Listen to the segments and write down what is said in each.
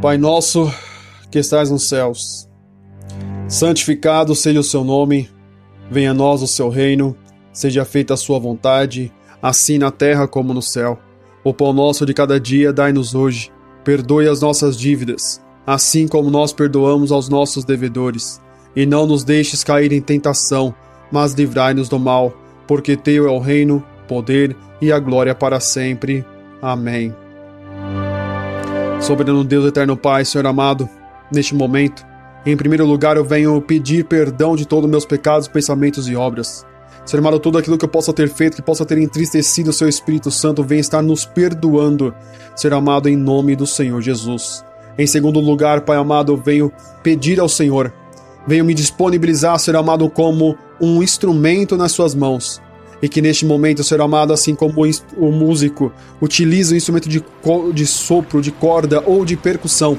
Pai nosso que estás nos céus, santificado seja o seu nome, venha a nós o seu reino, seja feita a sua vontade, assim na terra como no céu. O pão nosso de cada dia dai-nos hoje, perdoe as nossas dívidas, assim como nós perdoamos aos nossos devedores. E não nos deixes cair em tentação, mas livrai-nos do mal, porque teu é o reino, poder e a glória para sempre. Amém. Soberano Deus, eterno Pai, Senhor amado, neste momento, em primeiro lugar eu venho pedir perdão de todos os meus pecados, pensamentos e obras. Senhor amado, tudo aquilo que eu possa ter feito, que possa ter entristecido o seu Espírito Santo, venha estar nos perdoando, Senhor amado, em nome do Senhor Jesus. Em segundo lugar, Pai amado, eu venho pedir ao Senhor, venho me disponibilizar, Senhor amado, como um instrumento nas suas mãos. E que neste momento, Senhor amado, assim como o músico utiliza o instrumento de sopro, de corda ou de percussão,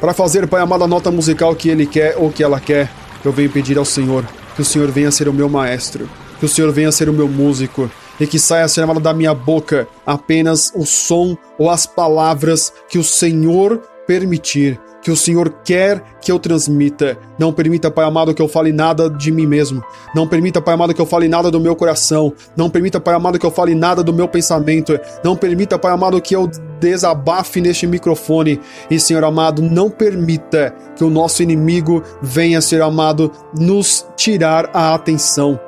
para fazer, Pai amado, a nota musical que ele quer ou que ela quer, eu venho pedir ao Senhor que o Senhor venha ser o meu maestro, que o Senhor venha ser o meu músico, e que saia, Senhor amado, da minha boca apenas o som ou as palavras que o Senhor permitir, que o Senhor quer que eu transmita. Não permita, Pai amado, que eu fale nada de mim mesmo. Não permita, Pai amado, que eu fale nada do meu coração. Não permita, Pai amado, que eu fale nada do meu pensamento. Não permita, Pai amado, que eu desabafe neste microfone. E, Senhor amado, não permita que o nosso inimigo venha, Senhor amado, nos tirar a atenção.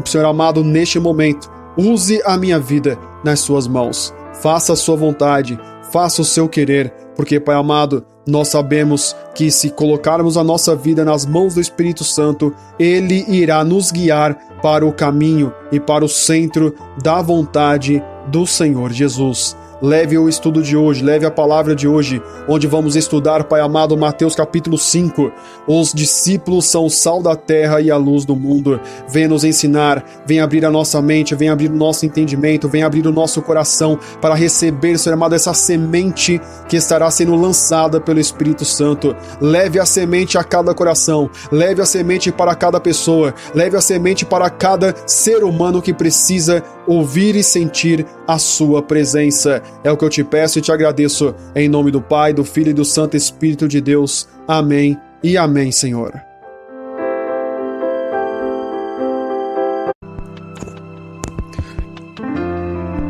Senhor amado, neste momento, use a minha vida nas suas mãos. Faça a sua vontade, faça o seu querer, porque, Pai amado, nós sabemos que se colocarmos a nossa vida nas mãos do Espírito Santo, Ele irá nos guiar para o caminho e para o centro da vontade do Senhor Jesus. Leve o estudo de hoje, leve a palavra de hoje, onde vamos estudar, Pai amado, Mateus capítulo 5. Os discípulos são o sal da terra e a luz do mundo. Venha nos ensinar, venha abrir a nossa mente, venha abrir o nosso entendimento, venha abrir o nosso coração para receber, Senhor amado, essa semente que estará sendo lançada pelo Espírito Santo. Leve a semente a cada coração, leve a semente para cada pessoa, leve a semente para cada ser humano que precisa ouvir e sentir a sua presença. É o que eu te peço e te agradeço, em nome do Pai, do Filho e do Santo Espírito de Deus. Amém e amém, Senhor.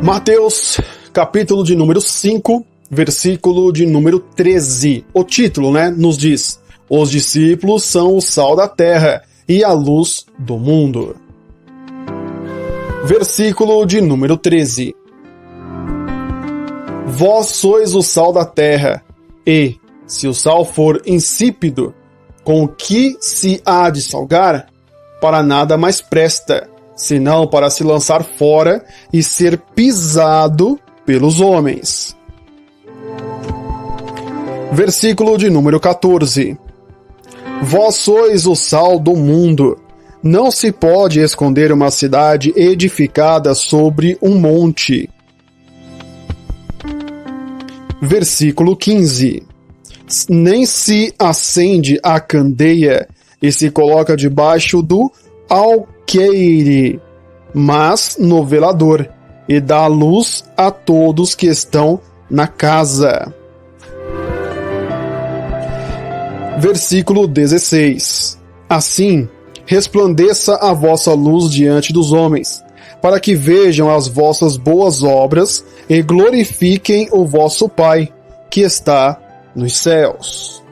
Mateus, capítulo de número 5, versículo de número 13. O título, nos diz: os discípulos são o sal da terra e a luz do mundo. Versículo de número 13. Vós sois o sal da terra, e, se o sal for insípido, com o que se há de salgar? Para nada mais presta, senão para se lançar fora e ser pisado pelos homens. Versículo de número 14. Vós sois o sal do mundo. Não se pode esconder uma cidade edificada sobre um monte. Versículo 15. Nem se acende a candeia e se coloca debaixo do alqueire, mas no velador, e dá luz a todos que estão na casa. Versículo 16. Assim, resplandeça a vossa luz diante dos homens, para que vejam as vossas boas obras e glorifiquem o vosso Pai, que está nos céus.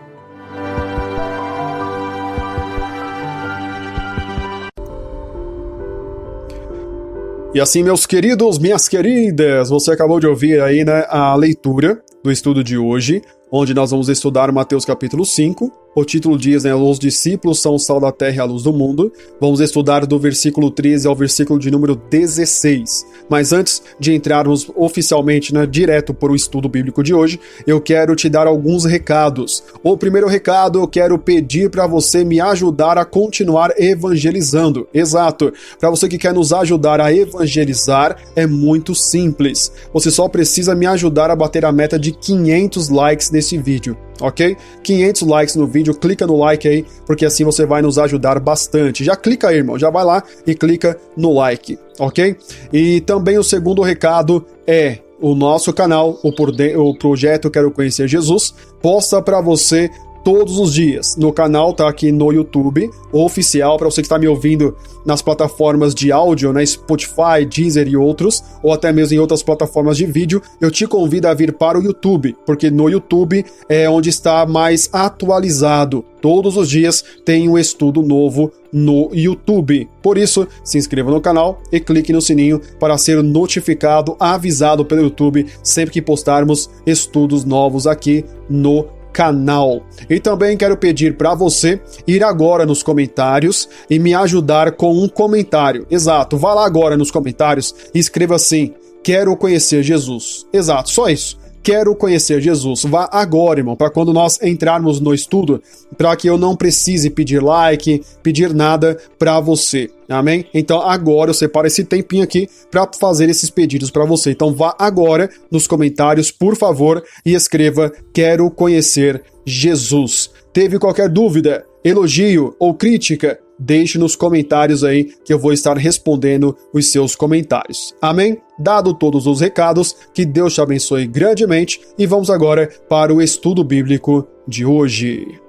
E assim, meus queridos, minhas queridas, você acabou de ouvir aí, a leitura do estudo de hoje, onde nós vamos estudar Mateus capítulo 5. O título diz, os discípulos são o sal da terra e a luz do mundo. Vamos estudar do versículo 13 ao versículo de número 16. Mas antes de entrarmos oficialmente, direto para o estudo bíblico de hoje, eu quero te dar alguns recados. O primeiro recado, eu quero pedir para você me ajudar a continuar evangelizando. Exato. Para você que quer nos ajudar a evangelizar, é muito simples. Você só precisa me ajudar a bater a meta de 500 likes nesse vídeo. Ok? 500 likes no vídeo, clica no like aí, porque assim você vai nos ajudar bastante. Já clica aí, irmão, já vai lá e clica no like, ok? E também o segundo recado é o nosso canal, o projeto Quero Conhecer Jesus, posta para você todos os dias. No canal tá aqui no YouTube, oficial, para você que está me ouvindo nas plataformas de áudio, né, Spotify, Deezer e outros, ou até mesmo em outras plataformas de vídeo, eu te convido a vir para o YouTube, porque no YouTube é onde está mais atualizado. Todos os dias tem um estudo novo no YouTube. Por isso, se inscreva no canal e clique no sininho para ser notificado, avisado pelo YouTube sempre que postarmos estudos novos aqui no canal. E também quero pedir para você ir agora nos comentários e me ajudar com um comentário. Exato, vá lá agora nos comentários e escreva assim: quero conhecer Jesus. Exato, só isso. Quero conhecer Jesus. Vá agora, irmão, para quando nós entrarmos no estudo, para que eu não precise pedir like, pedir nada para você. Amém? Então agora eu separo esse tempinho aqui para fazer esses pedidos para você. Então vá agora nos comentários, por favor, e escreva: quero conhecer Jesus. Teve qualquer dúvida, elogio ou crítica? Deixe nos comentários aí que eu vou estar respondendo os seus comentários. Amém? Dado todos os recados, que Deus te abençoe grandemente e vamos agora para o estudo bíblico de hoje.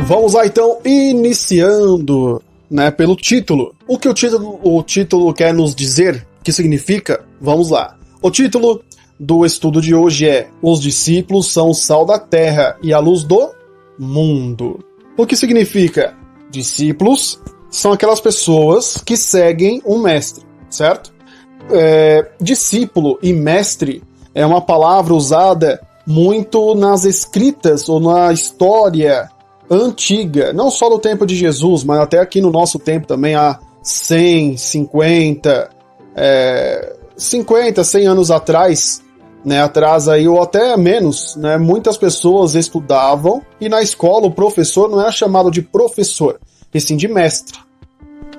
Vamos lá então, iniciando, né, pelo título. O que o título quer nos dizer? O que significa? Vamos lá. O título do estudo de hoje é: os discípulos são o sal da terra e a luz do mundo. O que significa? Discípulos são aquelas pessoas que seguem um mestre, certo? Discípulo e mestre é uma palavra usada muito nas escritas ou na história antiga, não só no tempo de Jesus, mas até aqui no nosso tempo também, há 100, 50, 100 anos atrás, né, atrás aí, ou até menos, né, muitas pessoas estudavam e na escola o professor não era chamado de professor, e sim de mestre,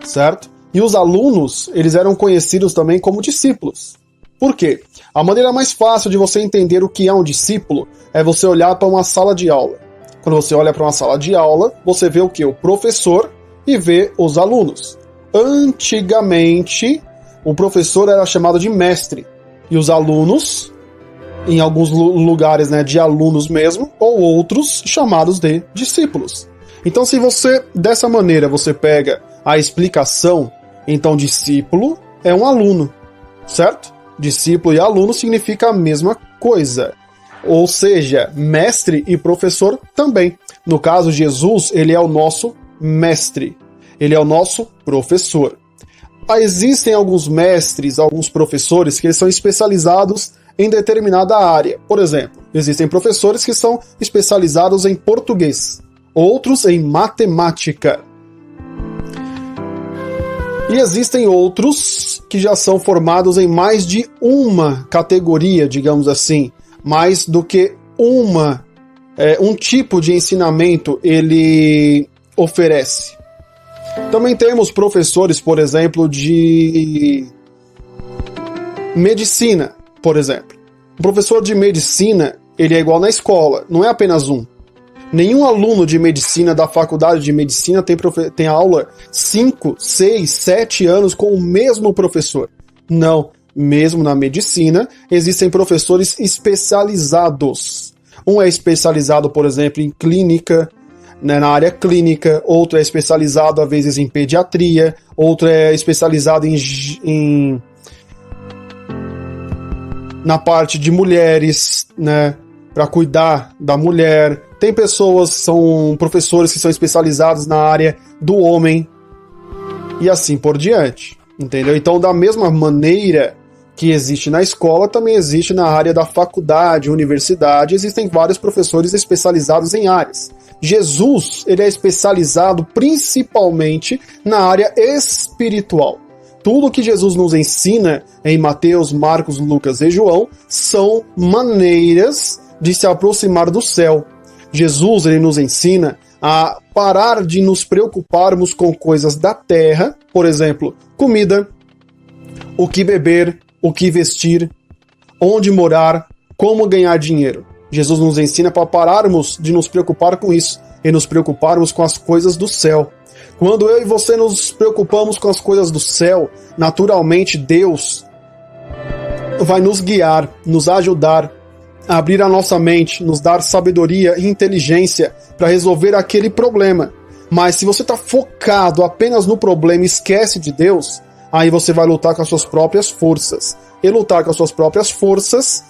certo? E os alunos, eles eram conhecidos também como discípulos. Por quê? A maneira mais fácil de você entender o que é um discípulo é você olhar para uma sala de aula. Quando você olha para uma sala de aula, você vê o quê? O professor e vê os alunos. Antigamente, o professor era chamado de mestre e os alunos, em alguns lugares, né, de alunos mesmo, ou outros chamados de discípulos. Então, se você, dessa maneira, você pega a explicação, então discípulo é um aluno, certo? Discípulo e aluno significa a mesma coisa. Ou seja, mestre e professor também. No caso, Jesus, ele é o nosso mestre. Ele é o nosso professor. Existem alguns mestres, alguns professores que eles são especializados em determinada área. Por exemplo, existem professores que são especializados em português, outros em matemática. E existem outros que já são formados em mais de uma categoria, digamos assim, mais do que um tipo de ensinamento ele oferece. Também temos professores, por exemplo, de medicina, por exemplo. O professor de medicina, ele é igual na escola, não é apenas um. Nenhum aluno de medicina da faculdade de medicina tem aula 5, 6, 7 anos com o mesmo professor. Não, mesmo na medicina, existem professores especializados. Um é especializado, por exemplo, em clínica, né, na área clínica, outro é especializado, às vezes, em pediatria, outro é especializado na parte de mulheres, né, para cuidar da mulher. Tem pessoas, são professores que são especializados na área do homem, e assim por diante, entendeu? Então, da mesma maneira que existe na escola, também existe na área da faculdade, universidade, existem vários professores especializados em áreas. Jesus, ele é especializado principalmente na área espiritual. Tudo que Jesus nos ensina em Mateus, Marcos, Lucas e João são maneiras de se aproximar do céu. Jesus, ele nos ensina a parar de nos preocuparmos com coisas da terra, por exemplo, comida, o que beber, o que vestir, onde morar, como ganhar dinheiro. Jesus nos ensina para pararmos de nos preocupar com isso e nos preocuparmos com as coisas do céu. Quando eu e você nos preocupamos com as coisas do céu, naturalmente Deus vai nos guiar, nos ajudar, a abrir a nossa mente, nos dar sabedoria e inteligência para resolver aquele problema. Mas se você está focado apenas no problema e esquece de Deus, aí você vai lutar com as suas próprias forças. E lutar com as suas próprias forças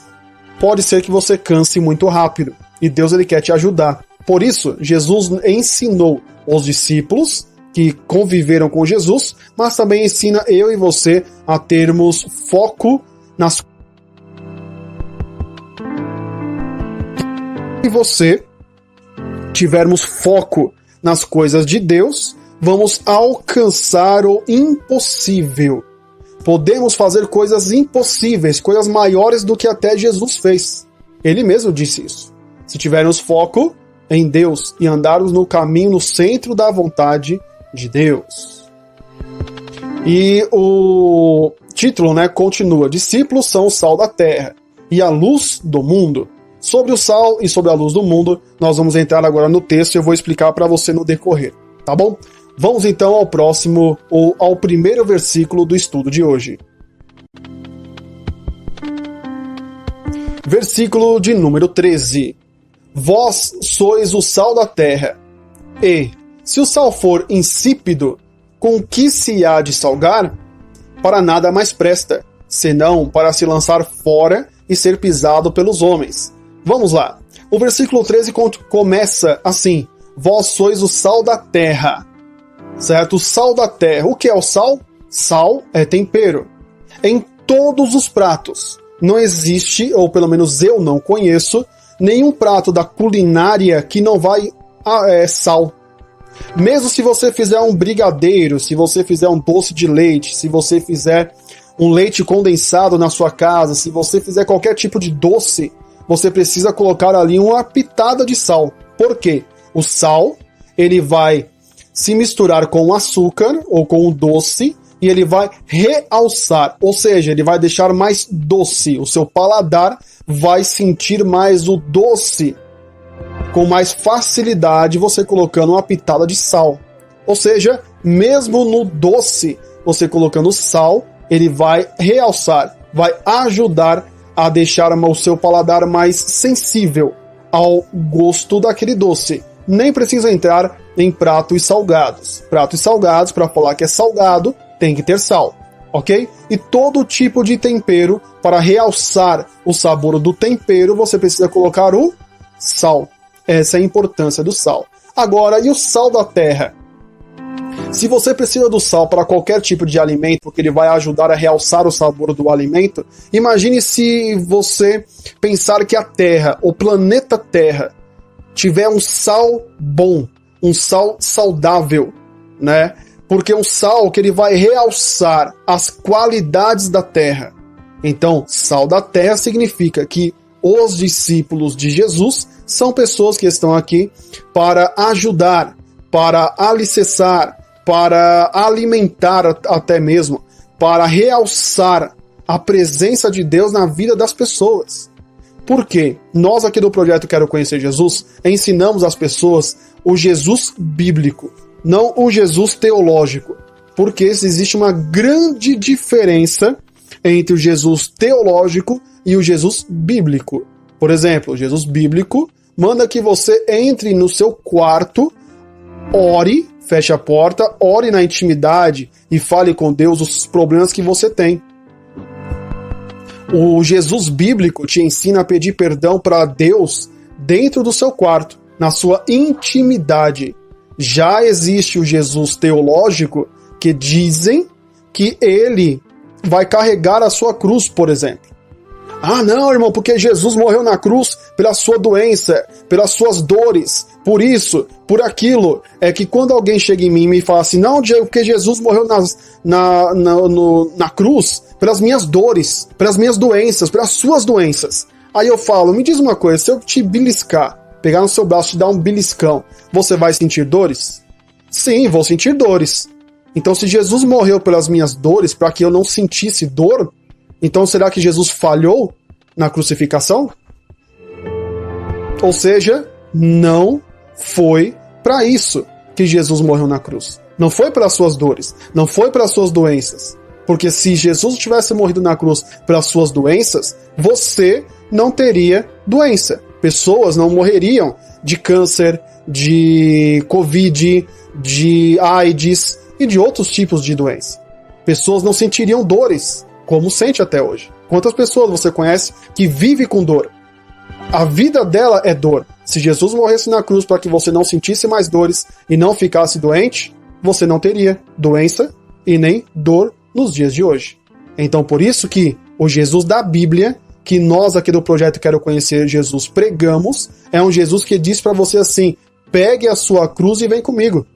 pode ser que você canse muito rápido. E Deus ele quer te ajudar. Por isso, Jesus ensinou os discípulos que conviveram com Jesus, mas também ensina eu e você a termos foco nas e você tivermos foco nas coisas de Deus, vamos alcançar o impossível. Podemos fazer coisas impossíveis, coisas maiores do que até Jesus fez. Ele mesmo disse isso. Se tivermos foco em Deus e andarmos no caminho, no centro da vontade de Deus. E o título, continua. Discípulos são o sal da terra e a luz do mundo. Sobre o sal e sobre a luz do mundo, nós vamos entrar agora no texto e eu vou explicar para você no decorrer, tá bom? Vamos então ao próximo, ou ao primeiro versículo do estudo de hoje. Versículo de número 13. Vós sois o sal da terra, e, se o sal for insípido, com que se há de salgar? Para nada mais presta, senão para se lançar fora e ser pisado pelos homens. Vamos lá. O versículo 13 começa assim: vós sois o sal da terra. Certo? O sal da terra. O que é o sal? Sal é tempero. Em todos os pratos. Não existe, ou pelo menos eu não conheço, nenhum prato da culinária que não vai sal. Mesmo se você fizer um brigadeiro, se você fizer um doce de leite, se você fizer um leite condensado na sua casa, se você fizer qualquer tipo de doce, você precisa colocar ali uma pitada de sal. Por quê? O sal, ele vai se misturar com o açúcar ou com o doce e ele vai realçar, ou seja, ele vai deixar mais doce. O seu paladar vai sentir mais o doce com mais facilidade você colocando uma pitada de sal. Ou seja, mesmo no doce, você colocando sal, ele vai realçar, vai ajudar a deixar o seu paladar mais sensível ao gosto daquele doce. Nem precisa entrar em pratos salgados. Pratos salgados, para falar que é salgado, tem que ter sal, ok? E todo tipo de tempero, para realçar o sabor do tempero, você precisa colocar o sal. Essa é a importância do sal. Agora, e o sal da terra? Se você precisa do sal para qualquer tipo de alimento, porque ele vai ajudar a realçar o sabor do alimento, imagine se você pensar que a Terra, o planeta Terra, tiver um sal bom, um sal saudável, né? Porque um sal que ele vai realçar as qualidades da Terra. Então, sal da terra significa que os discípulos de Jesus são pessoas que estão aqui para ajudar, para alicerçar, para alimentar até mesmo, para realçar a presença de Deus na vida das pessoas. Por quê? Nós aqui do projeto Quero Conhecer Jesus ensinamos às pessoas o Jesus bíblico, não o Jesus teológico, porque existe uma grande diferença entre o Jesus teológico e o Jesus bíblico. Por exemplo, o Jesus bíblico manda que você entre no seu quarto, ore, feche a porta, ore na intimidade e fale com Deus os problemas que você tem. O Jesus bíblico te ensina a pedir perdão para Deus dentro do seu quarto, na sua intimidade. Já existe o Jesus teológico que dizem que ele vai carregar a sua cruz, por exemplo. Ah, não, irmão, porque Jesus morreu na cruz pela sua doença, pelas suas dores, por isso, por aquilo. É que quando alguém chega em mim e me fala assim, não, Diego, porque Jesus morreu na cruz pelas minhas dores, pelas minhas doenças, pelas suas doenças. Aí eu falo, me diz uma coisa, se eu te beliscar, pegar no seu braço e te dar um beliscão, você vai sentir dores? Sim, vou sentir dores. Então, se Jesus morreu pelas minhas dores, para que eu não sentisse dor, então será que Jesus falhou na crucificação? Ou seja, não foi para isso que Jesus morreu na cruz. Não foi pelas suas dores, não foi pelas suas doenças. Porque se Jesus tivesse morrido na cruz pelas suas doenças, você não teria doença. Pessoas não morreriam de câncer, de Covid, de AIDS e de outros tipos de doença. Pessoas não sentiriam dores, como sente até hoje. Quantas pessoas você conhece que vive com dor? A vida dela é dor. Se Jesus morresse na cruz para que você não sentisse mais dores e não ficasse doente, você não teria doença e nem dor nos dias de hoje. Então, por isso que o Jesus da Bíblia, que nós aqui do Projeto Quero Conhecer Jesus pregamos, é um Jesus que diz para você assim: pegue a sua cruz e vem comigo.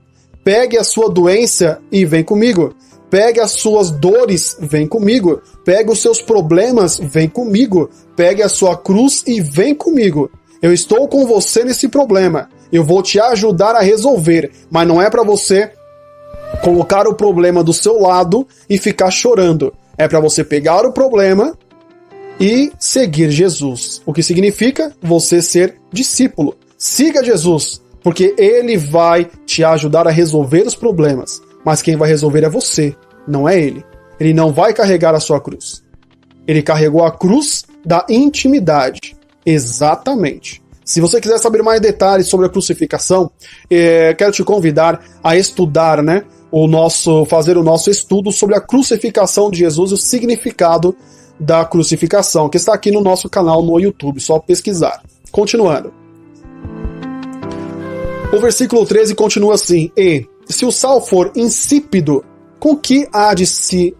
Pegue a sua doença e vem comigo. Pegue as suas dores, vem comigo. Pegue os seus problemas, vem comigo. Pegue a sua cruz e vem comigo. Eu estou com você nesse problema. Eu vou te ajudar a resolver. Mas não é para você colocar o problema do seu lado e ficar chorando. É para você pegar o problema e seguir Jesus. O que significa você ser discípulo. Siga Jesus, porque ele vai te ajudar a resolver os problemas. Mas quem vai resolver é você, não é ele. Ele não vai carregar a sua cruz. Ele carregou a cruz da intimidade. Exatamente. Se você quiser saber mais detalhes sobre a crucificação, quero te convidar a estudar, fazer o nosso estudo sobre a crucificação de Jesus e o significado da crucificação, que está aqui no nosso canal no YouTube, só pesquisar. Continuando. O versículo 13 continua assim: E se o sal for insípido, com que há de se...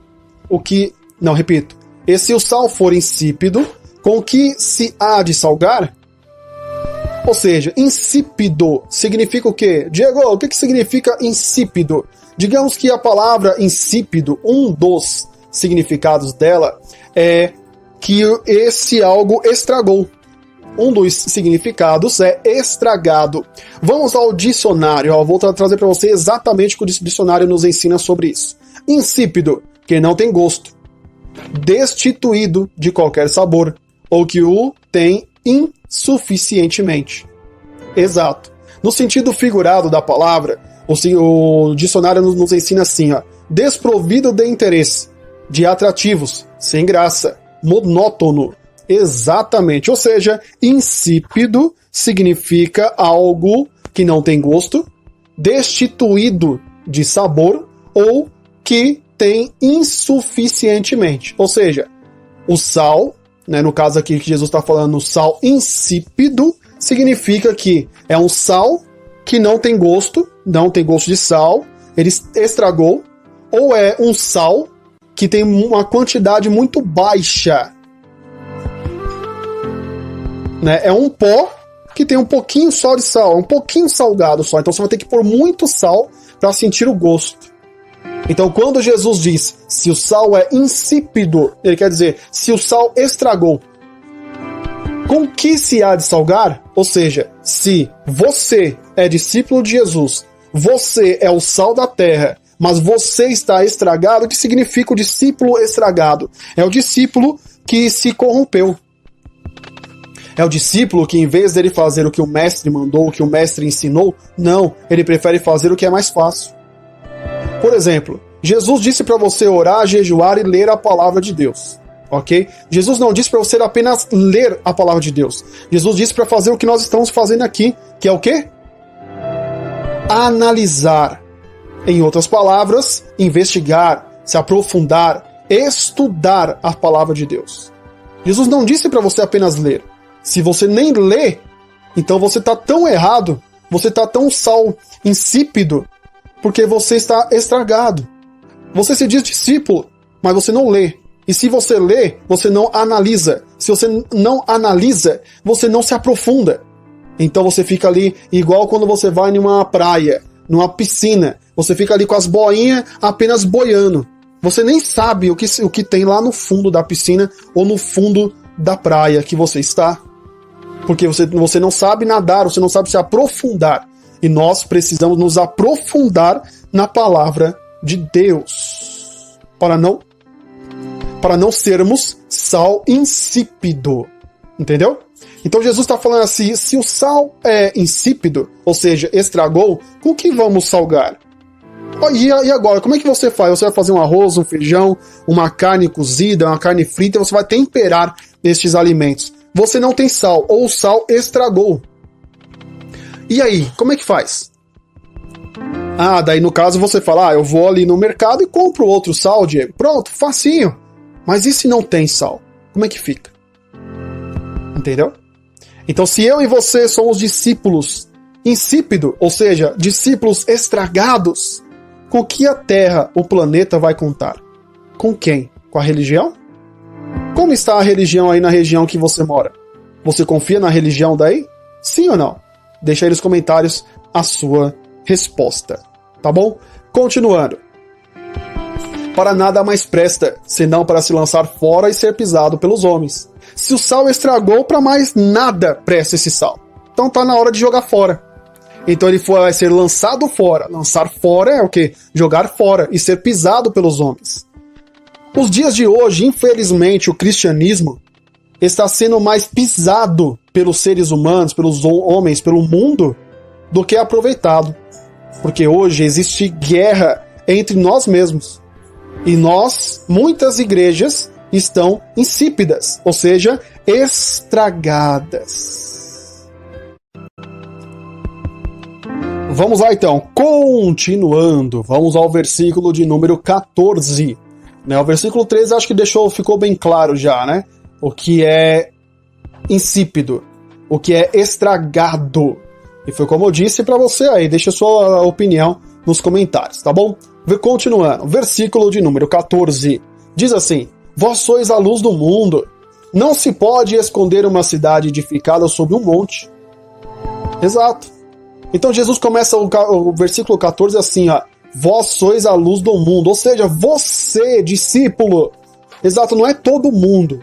E se o sal for insípido, com que se há de salgar? Ou seja, insípido significa o quê? Diego, o que significa insípido? Digamos que a palavra insípido, um dos significados dela é que esse algo estragou. Um dos significados é estragado. Vamos ao dicionário. Eu vou trazer para você exatamente o que o dicionário nos ensina sobre isso. Insípido, que não tem gosto. Destituído de qualquer sabor. Ou que o tem insuficientemente. Exato. No sentido figurado da palavra, o dicionário nos ensina assim, desprovido de interesse, de atrativos, sem graça, monótono. Exatamente. Ou seja, insípido significa algo que não tem gosto, destituído de sabor ou que tem insuficientemente. Ou seja, o sal, no caso aqui que Jesus está falando, o sal insípido, significa que é um sal que não tem gosto de sal, ele estragou, ou é um sal que tem uma quantidade muito baixa. É um pó que tem um pouquinho só de sal, um pouquinho salgado só. Então você vai ter que pôr muito sal para sentir o gosto. Então quando Jesus diz se o sal é insípido, ele quer dizer se o sal estragou. Com que se há de salgar? Ou seja, se você é discípulo de Jesus, você é o sal da terra, mas você está estragado, o que significa o discípulo estragado? É o discípulo que se corrompeu. É o discípulo que, em vez dele fazer o que o mestre mandou, o que o mestre ensinou, não, ele prefere fazer o que é mais fácil. Por exemplo, Jesus disse para você orar, jejuar e ler a palavra de Deus. Ok? Jesus não disse para você apenas ler a palavra de Deus. Jesus disse para fazer o que nós estamos fazendo aqui, que é o quê? Analisar. Em outras palavras, investigar, se aprofundar, estudar a palavra de Deus. Jesus não disse para você apenas ler. Se você nem lê, então você está tão errado, você está tão sal insípido, porque você está estragado. Você se diz discípulo, mas você não lê. E se você lê, você não analisa. Se você não analisa, você não se aprofunda. Então você fica ali igual quando você vai numa praia, numa piscina. Você fica ali com as boinhas apenas boiando. Você nem sabe o que tem lá no fundo da piscina ou no fundo da praia que você está. Porque você não sabe nadar, você não sabe se aprofundar. E nós precisamos nos aprofundar na palavra de Deus. Para não sermos sal insípido. Entendeu? Então Jesus está falando assim, se o sal é insípido, ou seja, estragou, com que vamos salgar? E agora, como é que você faz? Você vai fazer um arroz, um feijão, uma carne cozida, uma carne frita, você vai temperar estes alimentos. Você não tem sal, ou o sal estragou. E aí, como é que faz? Daí no caso você fala, eu vou ali no mercado e compro outro sal, Diego. Pronto, facinho. Mas e se não tem sal? Como é que fica? Entendeu? Então, se eu e você somos discípulos insípidos, ou seja, discípulos estragados, com que a Terra, o planeta, vai contar? Com quem? Com a religião? Como está a religião aí na região que você mora? Você confia na religião daí? Sim ou não? Deixa aí nos comentários a sua resposta, tá bom? Continuando. Para nada mais presta, senão para se lançar fora e ser pisado pelos homens. Se o sal estragou, para mais nada presta esse sal. Então tá na hora de jogar fora. Então ele vai ser lançado fora. Lançar fora é o quê? Jogar fora e ser pisado pelos homens. Os dias de hoje, infelizmente, o cristianismo está sendo mais pisado pelos seres humanos, pelos homens, pelo mundo, do que aproveitado. Porque hoje existe guerra entre nós mesmos. E muitas igrejas, estão insípidas, ou seja, estragadas. Vamos lá então, continuando, vamos ao versículo de número 14. O versículo 13 acho que ficou bem claro já, né? O que é insípido, o que é estragado. E foi como eu disse para você aí, deixa sua opinião nos comentários, tá bom? Continuando, versículo de número 14, diz assim: vós sois a luz do mundo, não se pode esconder uma cidade edificada sobre um monte. Exato. Então Jesus começa o versículo 14 assim, ó: vós sois a luz do mundo, ou seja, você, discípulo. Exato, não é todo mundo,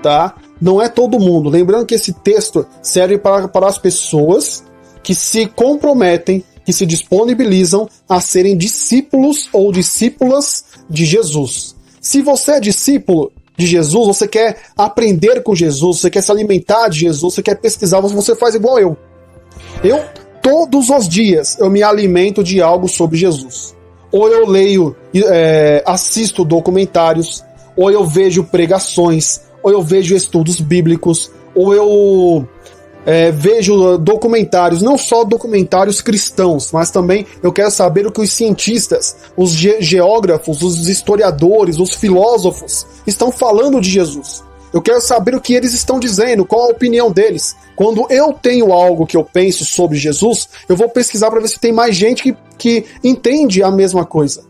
tá? Não é todo mundo. Lembrando que esse texto serve para as pessoas que se comprometem, que se disponibilizam a serem discípulos ou discípulas de Jesus. Se você é discípulo de Jesus, você quer aprender com Jesus, você quer se alimentar de Jesus, você quer pesquisar, você faz igual eu. Todos os dias, eu me alimento de algo sobre Jesus. Ou eu leio, assisto documentários, ou eu vejo pregações, ou eu vejo estudos bíblicos, ou eu vejo documentários, não só documentários cristãos, mas também eu quero saber o que os cientistas, os geógrafos, os historiadores, os filósofos estão falando de Jesus. Eu quero saber o que eles estão dizendo, qual a opinião deles. Quando eu tenho algo que eu penso sobre Jesus, eu vou pesquisar para ver se tem mais gente que entende a mesma coisa.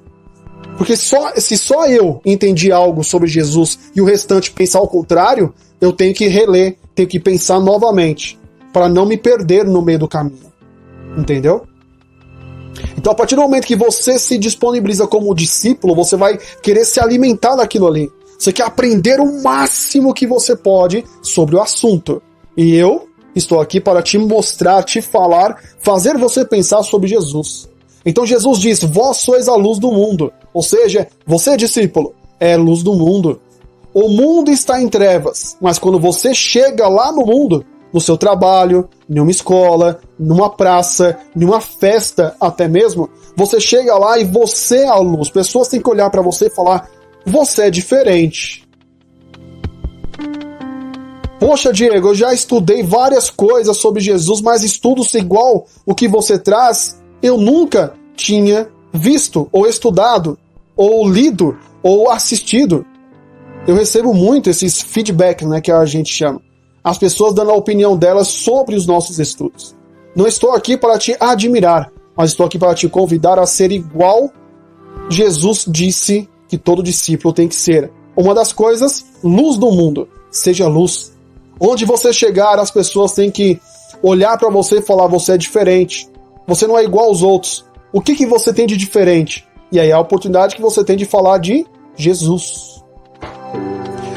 Porque se só eu entendi algo sobre Jesus e o restante pensar ao contrário, eu tenho que reler, tenho que pensar novamente, para não me perder no meio do caminho. Entendeu? Então, a partir do momento que você se disponibiliza como discípulo, você vai querer se alimentar daquilo ali. Você quer aprender o máximo que você pode sobre o assunto. E eu estou aqui para te mostrar, te falar, fazer você pensar sobre Jesus. Então Jesus diz: vós sois a luz do mundo. Ou seja, você, discípulo, é a luz do mundo. O mundo está em trevas, mas quando você chega lá no mundo, no seu trabalho, em uma escola, numa praça, numa festa até mesmo, você chega lá e você é a luz. Pessoas têm que olhar para você e falar: você é diferente. Poxa, Diego, eu já estudei várias coisas sobre Jesus, mas estudos igual o que você traz, eu nunca tinha visto, ou estudado, ou lido, ou assistido. Eu recebo muito esses feedbacks, né, que a gente chama. As pessoas dando a opinião delas sobre os nossos estudos. Não estou aqui para te admirar, mas estou aqui para te convidar a ser igual Jesus disse que todo discípulo tem que ser. Uma das coisas, luz do mundo. Seja luz. Onde você chegar, as pessoas têm que olhar para você e falar: você é diferente. Você não é igual aos outros. O que você tem de diferente? E aí é a oportunidade que você tem de falar de Jesus.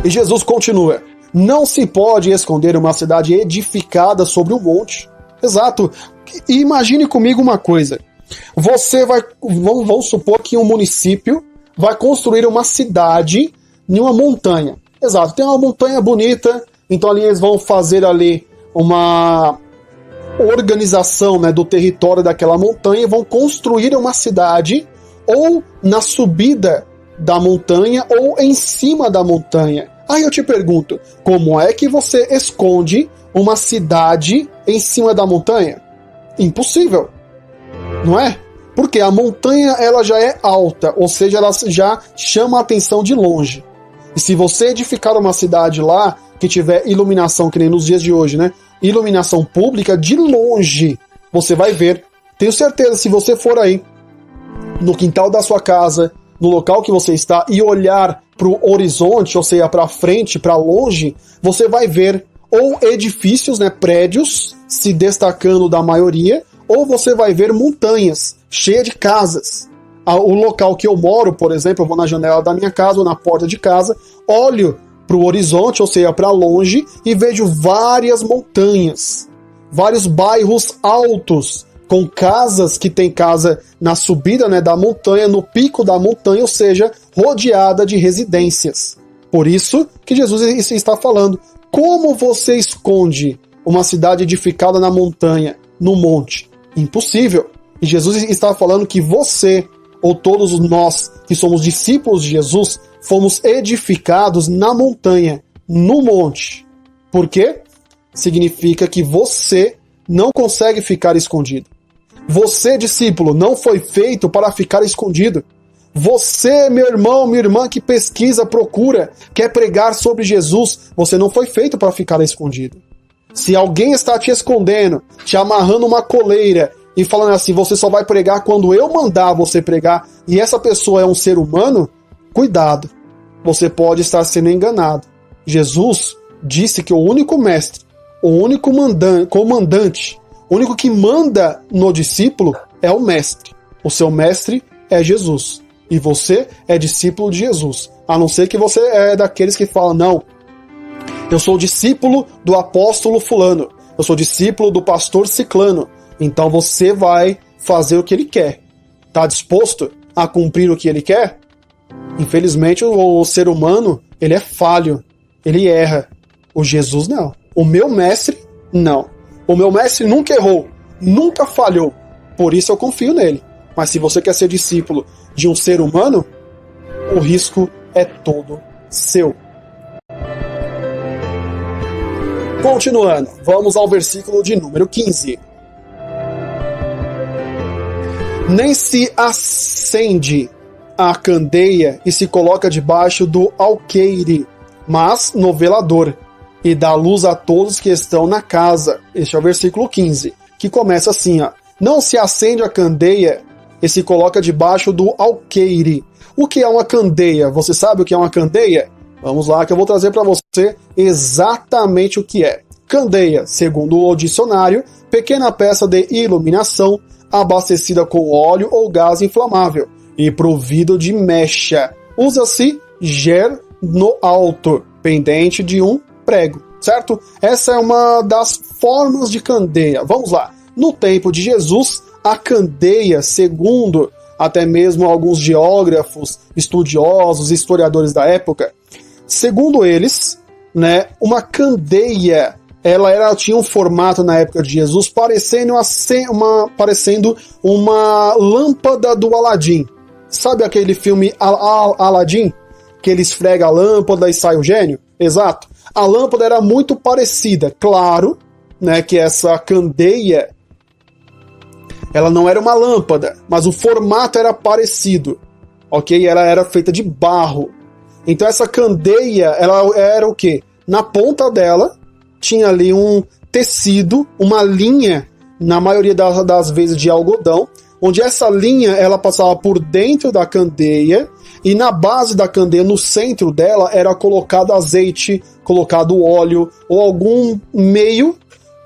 E Jesus continua: não se pode esconder uma cidade edificada sobre um monte. Exato. E imagine comigo uma coisa. Você vai... Vamos supor que um município vai construir uma cidade em uma montanha. Exato. Tem uma montanha bonita, então ali eles vão fazer ali uma organização, né, do território daquela montanha e vão construir uma cidade ou na subida da montanha ou em cima da montanha. Aí eu te pergunto, como é que você esconde uma cidade em cima da montanha? Impossível, não é? Porque a montanha ela já é alta, ou seja, ela já chama a atenção de longe. E se você edificar uma cidade lá que tiver iluminação, que nem nos dias de hoje, né? Iluminação pública, de longe você vai ver. Tenho certeza, se você for aí no quintal da sua casa, no local que você está, e olhar para o horizonte, ou seja, para frente, para longe, você vai ver ou edifícios, né, prédios, se destacando da maioria, ou você vai ver montanhas cheias de casas. O local que eu moro, por exemplo, eu vou na janela da minha casa ou na porta de casa, olho para o horizonte, ou seja, para longe, e vejo várias montanhas, vários bairros altos, com casas que tem casa na subida, né, da montanha, no pico da montanha, ou seja, rodeada de residências. Por isso que Jesus está falando, como você esconde uma cidade edificada na montanha, no monte? Impossível. E Jesus está falando que você, ou todos nós que somos discípulos de Jesus, fomos edificados na montanha, no monte. Por quê? Significa que você não consegue ficar escondido. Você, discípulo, não foi feito para ficar escondido. Você, meu irmão, minha irmã, que pesquisa, procura, quer pregar sobre Jesus, você não foi feito para ficar escondido. Se alguém está te escondendo, te amarrando uma coleira e falando assim, você só vai pregar quando eu mandar você pregar, e essa pessoa é um ser humano, cuidado, você pode estar sendo enganado. Jesus disse que o único mestre, o único comandante, o único que manda no discípulo é o mestre. O seu mestre é Jesus. E você é discípulo de Jesus. A não ser que você é daqueles que falam, não, eu sou discípulo do apóstolo fulano, eu sou discípulo do pastor ciclano. Então você vai fazer o que ele quer. Está disposto a cumprir o que ele quer? Infelizmente o ser humano, ele é falho, ele erra. O Jesus não. O meu mestre, não. O meu mestre nunca errou, nunca falhou. Por isso eu confio nele. Mas se você quer ser discípulo de um ser humano, o risco é todo seu. Continuando, vamos ao versículo de número 15. Nem se acende a candeia e se coloca debaixo do alqueire, mas no velador, e dá luz a todos que estão na casa. Este é o versículo 15, que começa assim, ó. Não se acende a candeia e se coloca debaixo do alqueire. O que é uma candeia? Você sabe o que é uma candeia? Vamos lá que eu vou trazer para você exatamente o que é. Candeia, segundo o dicionário, pequena peça de iluminação abastecida com óleo ou gás inflamável e provido de mecha. Usa-se ger no alto, pendente de um prego, certo? Essa é uma das formas de candeia. Vamos lá. No tempo de Jesus, a candeia, segundo até mesmo alguns geógrafos, estudiosos, historiadores da época, segundo eles, né, uma candeia, ela tinha um formato na época de Jesus parecendo uma lâmpada do Aladim. Sabe aquele filme Aladim? Que ele esfrega a lâmpada e sai o gênio? Exato. A lâmpada era muito parecida. Claro, né, que essa candeia, ela não era uma lâmpada, mas o formato era parecido, ok? Ela era feita de barro. Então essa candeia, ela era o quê? Na ponta dela tinha ali um tecido, uma linha, na maioria das vezes de algodão, onde essa linha ela passava por dentro da candeia e na base da candeia, no centro dela, era colocado azeite, colocado óleo ou algum meio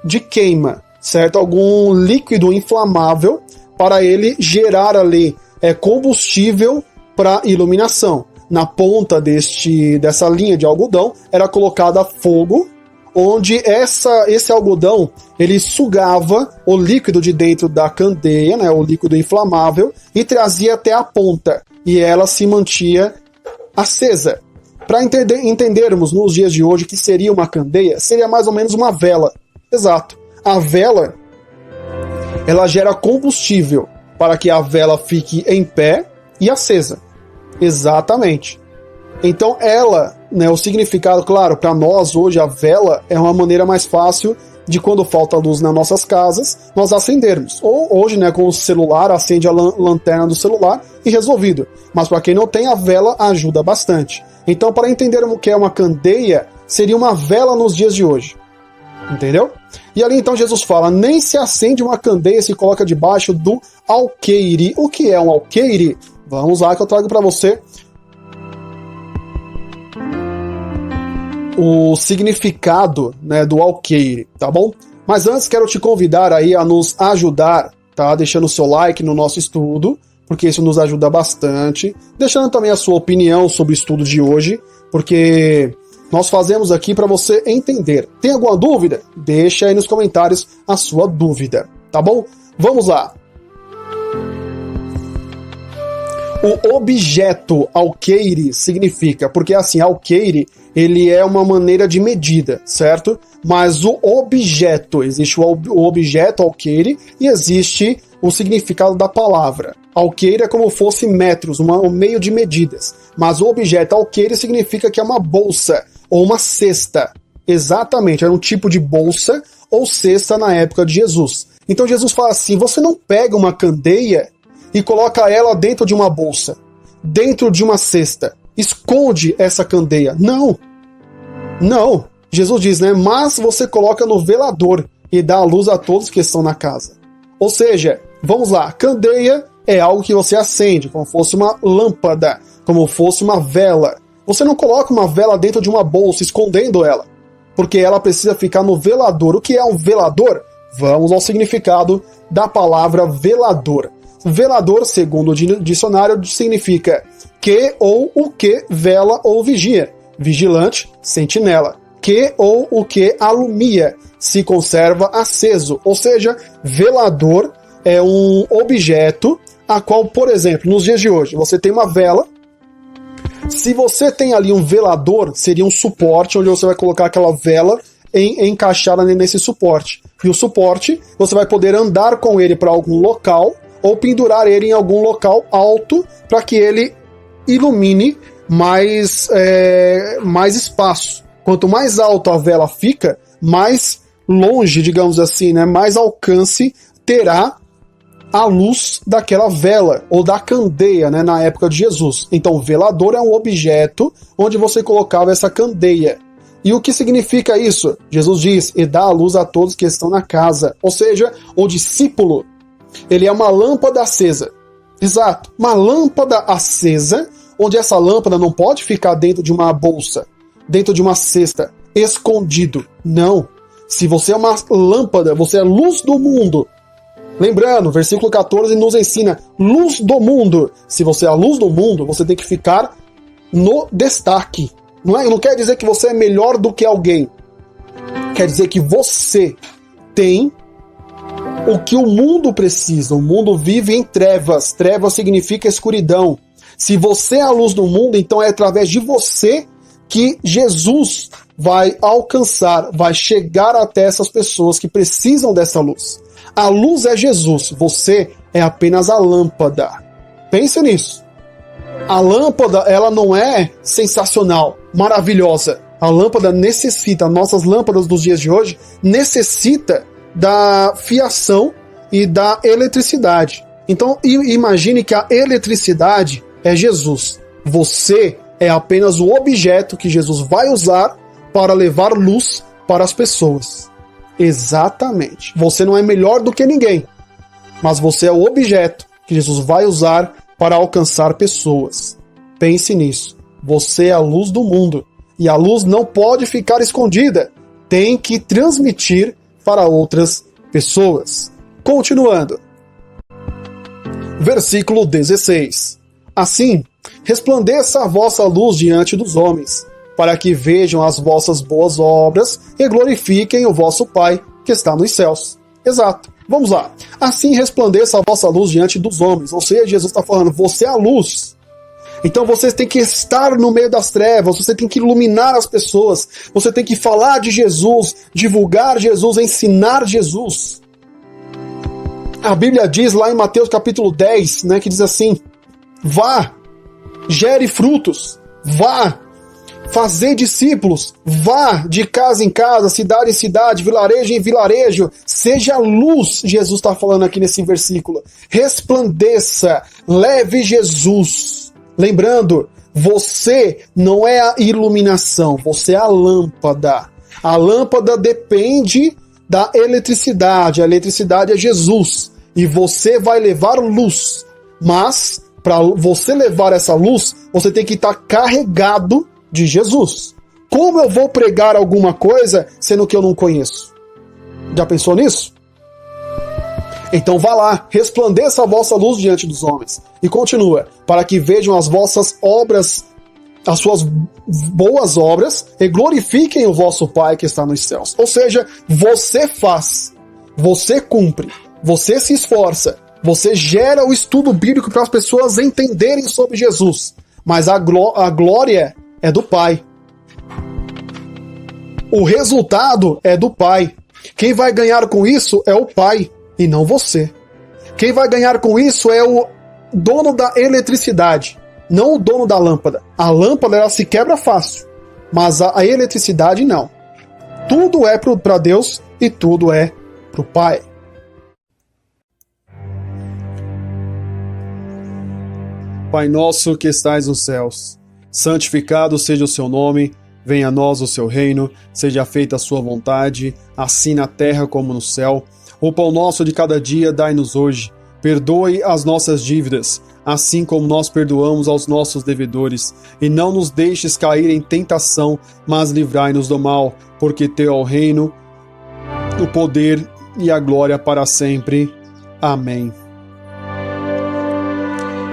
de queima, certo? Algum líquido inflamável para ele gerar ali combustível para iluminação. Na ponta dessa linha de algodão era colocado fogo, onde esse algodão ele sugava o líquido de dentro da candeia, né, o líquido inflamável, e trazia até a ponta, e ela se mantia acesa. Para entendermos nos dias de hoje o que seria uma candeia, seria mais ou menos uma vela. Exato. A vela, ela gera combustível para que a vela fique em pé, e acesa. Exatamente. Então ela, né, o significado, claro, para nós hoje a vela é uma maneira mais fácil de quando falta luz nas nossas casas, nós acendermos. Ou hoje, né, com o celular, acende a lanterna do celular e resolvido. Mas para quem não tem, a vela ajuda bastante. Então, para entender o que é uma candeia, seria uma vela nos dias de hoje. Entendeu? E ali então Jesus fala, nem se acende uma candeia, se coloca debaixo do alqueire. O que é um alqueire? Vamos lá que eu trago para você o significado, né, do alqueire, tá bom? Mas antes quero te convidar aí a nos ajudar, tá? Deixando o seu like no nosso estudo, porque isso nos ajuda bastante. Deixando também a sua opinião sobre o estudo de hoje, porque nós fazemos aqui para você entender. Tem alguma dúvida? Deixa aí nos comentários a sua dúvida, tá bom? Vamos lá. O objeto alqueire significa, porque assim, alqueire, ele é uma maneira de medida, certo? Mas o objeto, existe o objeto alqueire e existe o significado da palavra. Alqueire é como fosse metros, um meio de medidas. Mas o objeto alqueire significa que é uma bolsa ou uma cesta. Exatamente, era um tipo de bolsa ou cesta na época de Jesus. Então Jesus fala assim, você não pega uma candeia e coloca ela dentro de uma bolsa, dentro de uma cesta. Esconde essa candeia. Não. Não. Jesus diz, né? Mas você coloca no velador e dá a luz a todos que estão na casa. Ou seja, vamos lá, candeia é algo que você acende, como fosse uma lâmpada, como fosse uma vela. Você não coloca uma vela dentro de uma bolsa, escondendo ela, porque ela precisa ficar no velador. O que é um velador? Vamos ao significado da palavra velador. Velador, segundo o dicionário, significa que ou o que vela ou vigia. Vigilante, sentinela. Que ou o que alumia, se conserva aceso. Ou seja, velador é um objeto a qual, por exemplo, nos dias de hoje, você tem uma vela. Se você tem ali um velador, seria um suporte onde você vai colocar aquela vela encaixada nesse suporte. E o suporte, você vai poder andar com ele para algum local ou pendurar ele em algum local alto para que ele ilumine mais espaço. Quanto mais alto a vela fica, mais longe, digamos assim, né, mais alcance terá a luz daquela vela ou da candeia, né, na época de Jesus. Então, o velador é um objeto onde você colocava essa candeia. E o que significa isso? Jesus diz, e dá a luz a todos que estão na casa. Ou seja, o discípulo, ele é uma lâmpada acesa. Exato, uma lâmpada acesa, onde essa lâmpada não pode ficar dentro de uma bolsa, dentro de uma cesta, escondido. Não. Se você é uma lâmpada, você é luz do mundo. Lembrando, versículo 14 nos ensina, luz do mundo. Se você é a luz do mundo, você tem que ficar no destaque. Não quer dizer que você é melhor do que alguém. Quer dizer que você tem o que o mundo precisa. O mundo vive em trevas. Trevas significa escuridão. Se você é a luz do mundo, então é através de você que Jesus vai alcançar, vai chegar até essas pessoas que precisam dessa luz. A luz é Jesus, você é apenas a lâmpada. Pense nisso. A lâmpada, ela não é sensacional, maravilhosa. A lâmpada necessita, nossas lâmpadas dos dias de hoje, necessita da fiação e da eletricidade. Então, imagine que a eletricidade é Jesus. Você é apenas o objeto que Jesus vai usar para levar luz para as pessoas. Exatamente. Você não é melhor do que ninguém, mas você é o objeto que Jesus vai usar para alcançar pessoas. Pense nisso. Você é a luz do mundo. E a luz não pode ficar escondida. Tem que transmitir para outras pessoas. Continuando. Versículo 16. Assim, resplandeça a vossa luz diante dos homens, para que vejam as vossas boas obras e glorifiquem o vosso Pai que está nos céus. Exato. Vamos lá. Assim resplandeça a vossa luz diante dos homens. Ou seja, Jesus está falando, você é a luz. Então você tem que estar no meio das trevas, você tem que iluminar as pessoas, você tem que falar de Jesus, divulgar Jesus, ensinar Jesus. A Bíblia diz lá em Mateus capítulo 10, né, que diz assim, Vá, gere frutos, vá, fazer discípulos, vá de casa em casa, cidade em cidade, vilarejo em vilarejo, seja luz, Jesus está falando aqui nesse versículo, resplandeça, leve Jesus. Lembrando, você não é a iluminação, você é a lâmpada. A lâmpada depende da eletricidade, a eletricidade é Jesus, e você vai levar luz, mas para você levar essa luz, você tem que estar carregado de Jesus. Como eu vou pregar alguma coisa sendo que eu não conheço? Já pensou nisso? Então vá lá, resplandeça a vossa luz diante dos homens. E continua, para que vejam as vossas obras, as suas boas obras, e glorifiquem o vosso Pai que está nos céus. Ou seja, você faz, você cumpre, você se esforça, você gera o estudo bíblico para as pessoas entenderem sobre Jesus. Mas a glória é do Pai. O resultado é do Pai. Quem vai ganhar com isso é o Pai e não você. Quem vai ganhar com isso é o dono da eletricidade, não o dono da lâmpada. A lâmpada ela se quebra fácil, mas a eletricidade não. Tudo é para Deus e tudo é para o Pai. Pai nosso que estais nos céus, santificado seja o seu nome, venha a nós o seu reino, seja feita a sua vontade, assim na terra como no céu. O pão nosso de cada dia dai-nos hoje. Perdoe as nossas dívidas, assim como nós perdoamos aos nossos devedores. E não nos deixes cair em tentação, mas livrai-nos do mal, porque teu é o reino, o poder e a glória para sempre. Amém.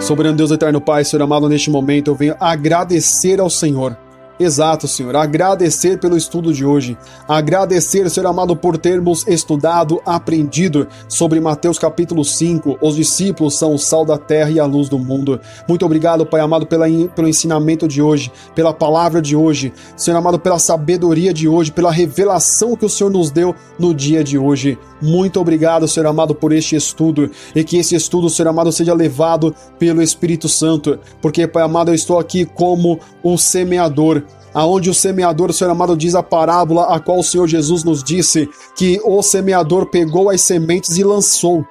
Soberano Deus eterno Pai, Senhor amado, neste momento eu venho agradecer ao Senhor. Exato, Senhor, agradecer pelo estudo de hoje, agradecer, Senhor amado, por termos estudado, aprendido sobre Mateus capítulo 5, os discípulos são o sal da terra e a luz do mundo. Muito obrigado, Pai amado, pelo ensinamento de hoje, pela palavra de hoje, Senhor amado, pela sabedoria de hoje, pela revelação que o Senhor nos deu no dia de hoje. Muito obrigado, Senhor amado, por este estudo, e que esse estudo, Senhor amado, seja levado pelo Espírito Santo, porque, Pai amado, eu estou aqui como o semeador, aonde o semeador, Senhor amado, diz a parábola a qual o Senhor Jesus nos disse que o semeador pegou as sementes e lançou,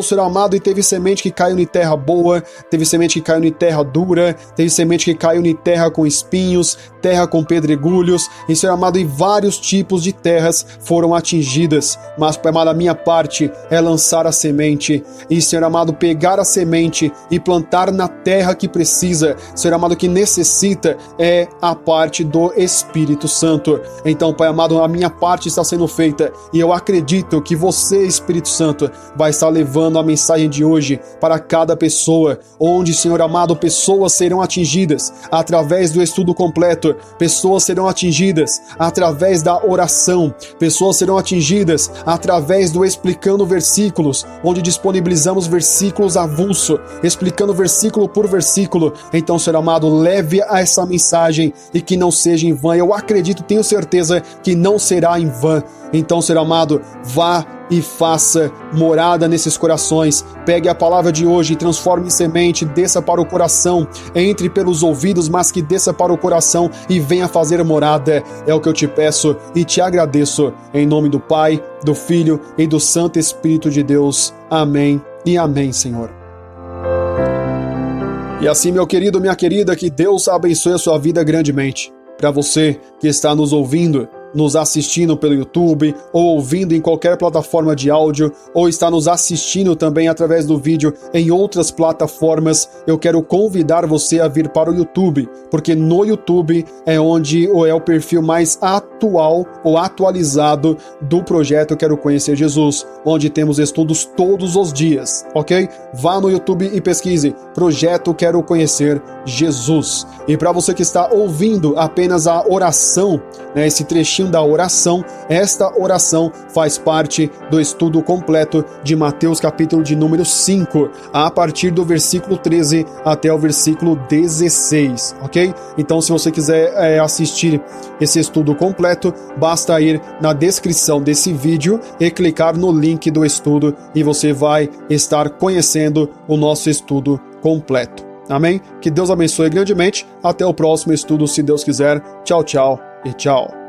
Senhor amado, e teve semente que caiu em terra boa, teve semente que caiu em terra dura, teve semente que caiu em terra com espinhos, terra com pedregulhos, e, Senhor amado, e vários tipos de terras foram atingidas. Mas, Pai amado, a minha parte é lançar a semente, e, Senhor amado, pegar a semente e plantar na terra que precisa, Senhor amado, que necessita, é a parte do Espírito Santo. Então, Pai amado, a minha parte está sendo feita, e eu acredito que você, Espírito Santo, vai estar levando a mensagem de hoje para cada pessoa, onde, Senhor amado, pessoas serão atingidas através do estudo completo, pessoas serão atingidas através da oração, pessoas serão atingidas através do explicando versículos, onde disponibilizamos versículos avulso, explicando versículo por versículo. Então, Senhor amado, leve a essa mensagem e que não seja em vão. Eu acredito, tenho certeza que não será em vão. Então, Senhor amado, vá e faça morada nesses corações. Pegue a palavra de hoje e transforme em semente, desça para o coração, entre pelos ouvidos, mas que desça para o coração e venha fazer morada. É o que eu te peço e te agradeço. Em nome do Pai, do Filho e do Santo Espírito de Deus. Amém e amém, Senhor. E assim, meu querido, minha querida, que Deus abençoe a sua vida grandemente. Para você que está nos ouvindo, nos assistindo pelo YouTube, ou ouvindo em qualquer plataforma de áudio, ou está nos assistindo também através do vídeo em outras plataformas, eu quero convidar você a vir para o YouTube, porque no YouTube é onde é o perfil mais atual ou atualizado do projeto Quero Conhecer Jesus, onde temos estudos todos os dias, ok? Vá no YouTube e pesquise Projeto Quero Conhecer Jesus. E para você que está ouvindo apenas a oração, né, esse trechinho da oração, esta oração faz parte do estudo completo de Mateus capítulo de número 5, a partir do versículo 13 até o versículo 16, ok? Então, se você quiser assistir esse estudo completo, basta ir na descrição desse vídeo e clicar no link do estudo e você vai estar conhecendo o nosso estudo completo. Amém? Que Deus abençoe grandemente. Até o próximo estudo, se Deus quiser. Tchau, tchau e tchau.